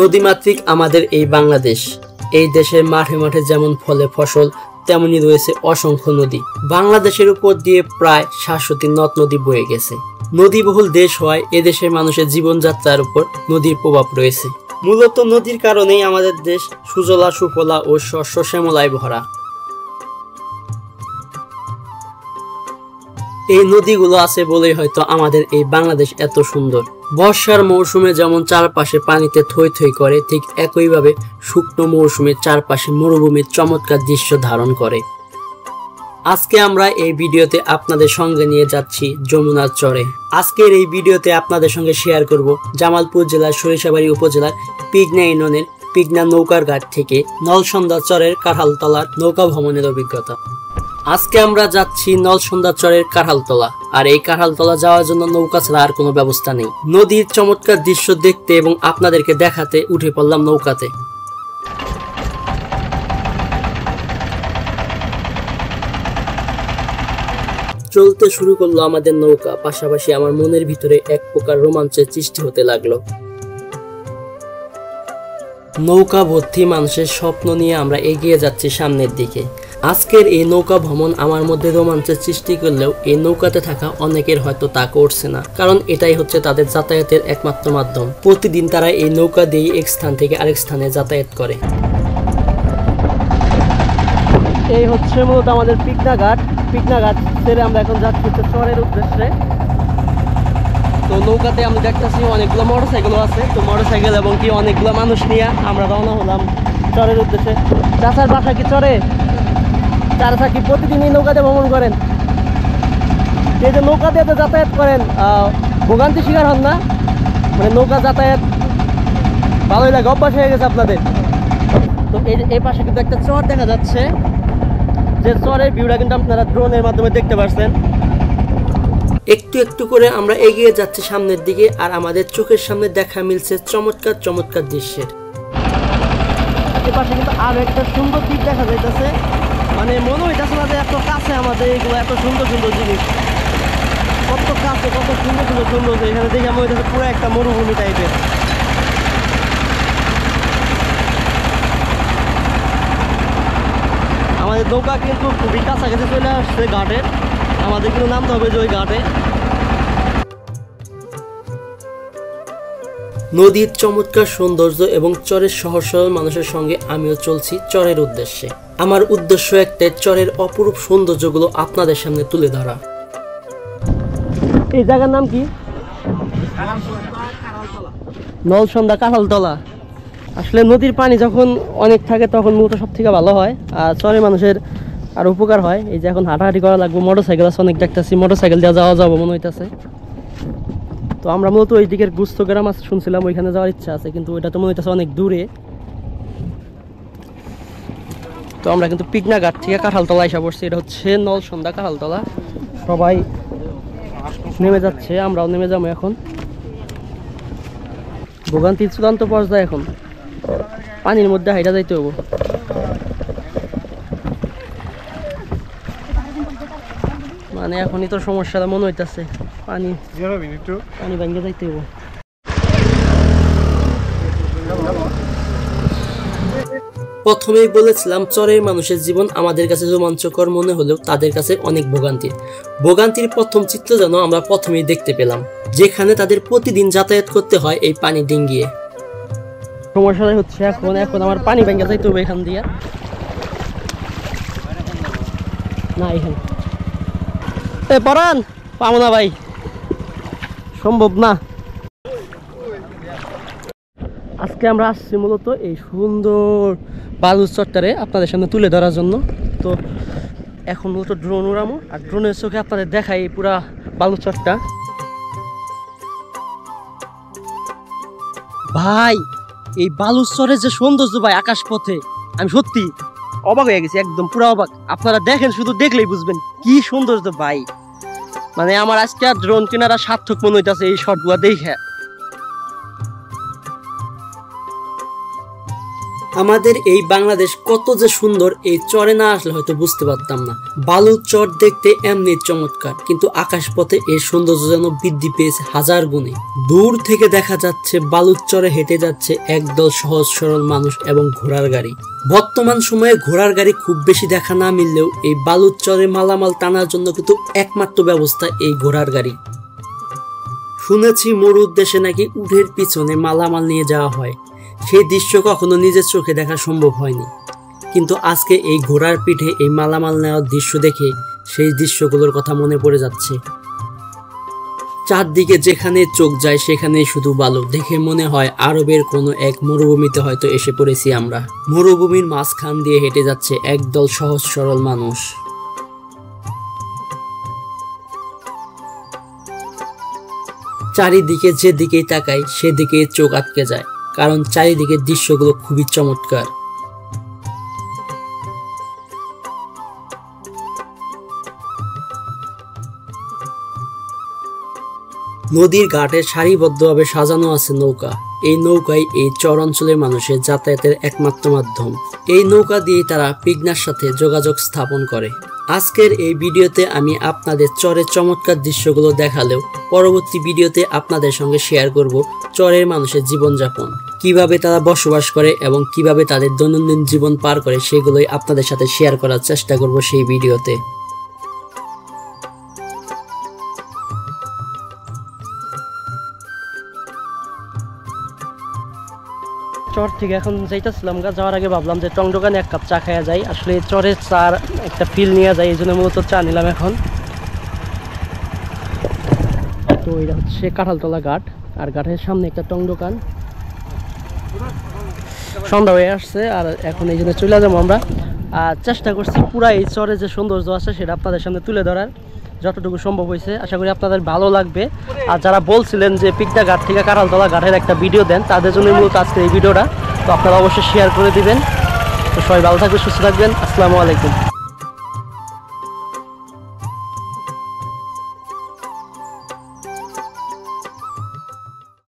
নদীমাতৃক আমাদের এই বাংলাদেশ, এই দেশের মাঠে মাঠে যেমন ফলে ফসল তেমনি রয়েছে অসংখ্য নদী। বাংলাদেশের উপর দিয়ে প্রায় ৭০০টি নদ নদী বয়ে গেছে। নদীবহুল দেশ হওয়ায় এদেশের মানুষের জীবনযাত্রার উপর নদীর প্রভাব রয়েছে। মূলত নদীর কারণেই আমাদের দেশ সুজলা সুফলা ও শস্য শ্যামলায় ভরা। এই নদীগুলো আছে বলেই হয়তো আমাদের এই বাংলাদেশ এত সুন্দর। বর্ষার মৌসুমে যেমন চারপাশে পানিতে থই থই করে, ঠিক একইভাবে শুকনো মৌসুমে চারপাশে মরুভূমির চমৎকার দৃশ্য ধারণ করে। আজকে আমরা এই ভিডিওতে আপনাদের সঙ্গে নিয়ে যাচ্ছি যমুনার চরে। আজকের এই ভিডিওতে আপনাদের সঙ্গে শেয়ার করব জামালপুর জেলার সরিষাবাড়ি উপজেলার পিগনা ইউনিয়নের পিগনা নৌকার ঘাট থেকে নলসন্দা চরের কাঁঠালতলার নৌকা ভ্রমণের অভিজ্ঞতা। আজকে আমরা যাচ্ছি নলসন্দা চরের কাঁঠালতলা, আর এই কাঁঠালতলা যাওয়ার জন্য নৌকা ছাড়া আর কোনো ব্যবস্থা নেই। নদীর চমৎকার দৃশ্য দেখতে এবং আপনাদেরকে দেখাতে উঠে পড়লাম নৌকাতে। চলতে শুরু করলো আমাদের নৌকা, পাশাপাশি আমার মনের ভিতরে এক প্রকার রোমাঞ্চের সৃষ্টি হতে লাগলো। নৌকা ভর্তি মানুষের স্বপ্ন নিয়ে আমরা এগিয়ে যাচ্ছি সামনের দিকে। আজকের এই নৌকা ভ্রমণ আমার মধ্যে রোমাঞ্চের সৃষ্টি করলেও এই নৌকাতে থাকা অনেকের হয়তো তা করছে না, কারণ এটাই হচ্ছে তাদের যাতায়াতের একমাত্র মাধ্যম। প্রতিদিন তারা এই নৌকা দিয়ে এক স্থান থেকে আরেক স্থানে যাতায়াত করে। এই হচ্ছে মূলত আমাদের পিগনা ঘাট। পিগনা ঘাট ছেড়ে আমরা এখন যাচ্ছি চরের উদ্দেশ্যে। তো নৌকাতে আমি দেখতেছি অনেকগুলো মোটরসাইকেল আছে, তো মোটরসাইকেল এবং কি অনেকগুলো মানুষ নিয়ে আমরা রওনা হলাম চরের উদ্দেশ্যে। চাচার বাসা কি চরে? চাচা কি প্রতিদিন এই নৌকাতে ভ্রমণ করেন? এই যে নৌকা দিয়ে যাতায়াত করেন, ভোগান্তি শিকার হন না? মানে নৌকা যাতায়াত ভালোই লাগে, অভ্যাস হয়ে গেছে আপনাদের? তো এই পাশে কিন্তু একটা চর দেখা যাচ্ছে, যে চরের ভিউটা কিন্তু আপনারা ড্রোনের মাধ্যমে দেখতে পাচ্ছেন। একটু একটু করে আমরা এগিয়ে যাচ্ছি সামনের দিকে, আর আমাদের চোখের সামনে দেখা মিলছে চমৎকার চমৎকার দৃশ্যের। এপাশে কিন্তু আরো একটা সুন্দর দ্বীপ দেখা যাইতেছে, মানে মনে হইতেছে না যে এত কাছে আমাদের এগুলো এত সুন্দর সুন্দর জিনিস। কত কাছে, কত সুন্দর সুন্দর সুন্দর, এখানে দেখে মনে হইতেছে পুরো একটা মরুভূমি টাইপের। আমাদের নৌকা কিন্তু খুবই কাছাকাছি চলে আসছে ঘাটের, আমাদের কিন্তু নামতে হবে যে ওই ঘাটে। নদীর চমৎকার সৌন্দর্য এবং চরের সহজ সরল মানুষের সঙ্গে আমিও চলছি চরের উদ্দেশ্যে। আমার উদ্দেশ্য একটা, চরের অপরূপ সৌন্দর্যগুলো আপনাদের সামনে তুলে ধরা। এই জায়গার নাম কি? নলসন্দা কাঁঠালতলা। আসলে নদীর পানি যখন অনেক থাকে তখন মূলত সব থেকে ভালো হয়, আর চরের মানুষের আর উপকার হয়। এই যে এখন হাঁটাহাঁটি করা লাগবে, মোটরসাইকেল আছে অনেক দেখতেছি, মোটরসাইকেল দিয়ে যাওয়া যাবো মনে হইতেছে। তো আমরা মূলত ওই দিকের গুস্ত গ্রাম আছে শুনছিলাম, ওইখানে যাওয়ার ইচ্ছা আছে, কিন্তু ওইটা তো মনে হইতেছে অনেক দূরে। তো আমরা কিন্তু পিগনা ঘাট থেকে কাঁঠালতলা এসে পড়ছি। এটা হচ্ছে নলসন্দা কাঁঠালতলা। সবাই নেমে যাচ্ছে, আমরাও নেমে যাবো এখন। ভোগান্তির চূড়ান্ত পর্যায়ে এখন, পানির মধ্যে হাইটা যাইতে হবো। মানে এখনই তো সমস্যাটা মনে হইতেছে, পানি ভাঙ্গে যাইতে হবো। প্রথমেই বলেছিলাম চরের মানুষের জীবন আমাদের কাছে রোমাঞ্চকর মনে হলেও তাদের কাছে অনেক ভোগান্তির প্রথম চিত্র যেন আমরা প্রথমেই দেখতে পেলাম, যেখানে তাদের প্রতিদিন যাতায়াত করতে হয় এই পানি ডিঙ্গিয়ে। সমস্যা হচ্ছে এখন আমার পানি ভাঙ্গে যাইতে হবে এখান দিয়ে। না এখানে পরান পাবো না ভাই, সম্ভব না। আজকে আমরা আসছি মূলত এই সুন্দর বালুর চরটারে আপনাদের সামনে তুলে ধরার জন্য। তো এখন মূলত ড্রোন উড়ামো, আর ড্রোনের চোখে আপনাদের দেখাই পুরা বালুর চরটা। ভাই এই বালুর চরের যে সৌন্দর্য ভাই আকাশ পথে, আমি সত্যি অবাক হয়ে গেছি, একদম পুরো অবাক। আপনারা দেখেন, শুধু দেখলেই বুঝবেন কি সৌন্দর্য ভাই। মানে আমার আজকে আর ড্রোন কেনারা সার্থক মনে হইতেছে এই শটগুলো দেখে। আমাদের এই বাংলাদেশ কত যে সুন্দর, এই চরে না আসলে হয়তো বুঝতে পারতাম না। বালুর চর দেখতে এমনি চমৎকার, কিন্তু আকাশপথে এর সৌন্দর্য যেন বৃদ্ধি পেয়েছে হাজার গুণে। দূর থেকে দেখা যাচ্ছে বালুর চরে হেঁটে যাচ্ছে একদল সহজ সরল মানুষ এবং ঘোড়ার গাড়ি। বর্তমান সময়ে ঘোড়ার গাড়ি খুব বেশি দেখা না মিললেও এই বালুর চরে মালামাল টানার জন্য কিন্তু একমাত্র ব্যবস্থা এই ঘোড়ার গাড়ি। শুনেছি মরুর দেশে নাকি উটের পিছনে মালামাল নিয়ে যাওয়া হয়। সেই দৃশ্য কখনো নিজের চোখে দেখা সম্ভব হয়নি, কিন্তু আজকে এই ঘোড়ার পিঠে এই মালামাল নেওয়ার দৃশ্য দেখে সেই দৃশ্যগুলোর কথা মনে পড়ে যাচ্ছে। চারদিকে যেখানে চোখ যায় সেখানেই শুধু বালু, দেখে মনে হয় আরবের কোনো এক মরুভূমিতে হয়তো এসে পড়েছি আমরা। মরুভূমির মাঝখান দিয়ে হেঁটে যাচ্ছে একদল সহজ সরল মানুষ। চারিদিকে যেদিকেই তাকাই সেদিকে চোখ আটকে যায়, কারণ চারিদিকের দৃশ্যগুলো খুবই চমৎকার। নদীর ঘাটে সারিবদ্ধভাবে সাজানো আছে নৌকা। এই নৌকাই এই চর অঞ্চলের মানুষের যাতায়াতের একমাত্র মাধ্যম। এই নৌকা দিয়ে তারা পিগনার সাথে যোগাযোগ স্থাপন করে। আজকের এই ভিডিওতে আমি আপনাদের চরের চমৎকার দৃশ্যগুলো দেখালেও পরবর্তী ভিডিওতে আপনাদের সঙ্গে শেয়ার করব চরের মানুষের জীবনযাপন, কিভাবে তারা বসবাস করে এবং কিভাবে তাদের দৈনন্দিন জীবন পার করে, সেগুলোই আপনাদের সাথে শেয়ার করার চেষ্টা করব সেই ভিডিওতে। চর থেকে এখন যাইতেছিলাম, যাওয়ার আগে ভাবলাম যে টং দোকানে এক কাপ চা খাওয়া যায়। আসলে চরের চার একটা ফিল নিয়ে যায়, এই জন্য মূলত চা নিলাম এখন। তো এটা হচ্ছে কাঁঠালতলা ঘাট, আর ঘাটের সামনে একটা টং দোকান। সন্ধ্যা হয়ে আসছে আর এখন এই জন্য চলে যাবো আমরা। আর চেষ্টা করছি পুরা এই চরের যে সৌন্দর্য আছে সেটা আপনাদের সামনে তুলে ধরার, যতটুকু সম্ভব হয়েছে। আশা করি আপনাদের ভালো লাগবে। আর যারা বলছিলেন যে পিকদা ঘাট থেকে কাঁঠালতলা ঘাটের একটা ভিডিও দেন, তাদের জন্য মূলত আজকে এই ভিডিওটা, তো আপনারা অবশ্যই শেয়ার করে দিবেন। তো সবাই ভালো থাকবেন, সুস্থ থাকবেন। আসসালামু আলাইকুম।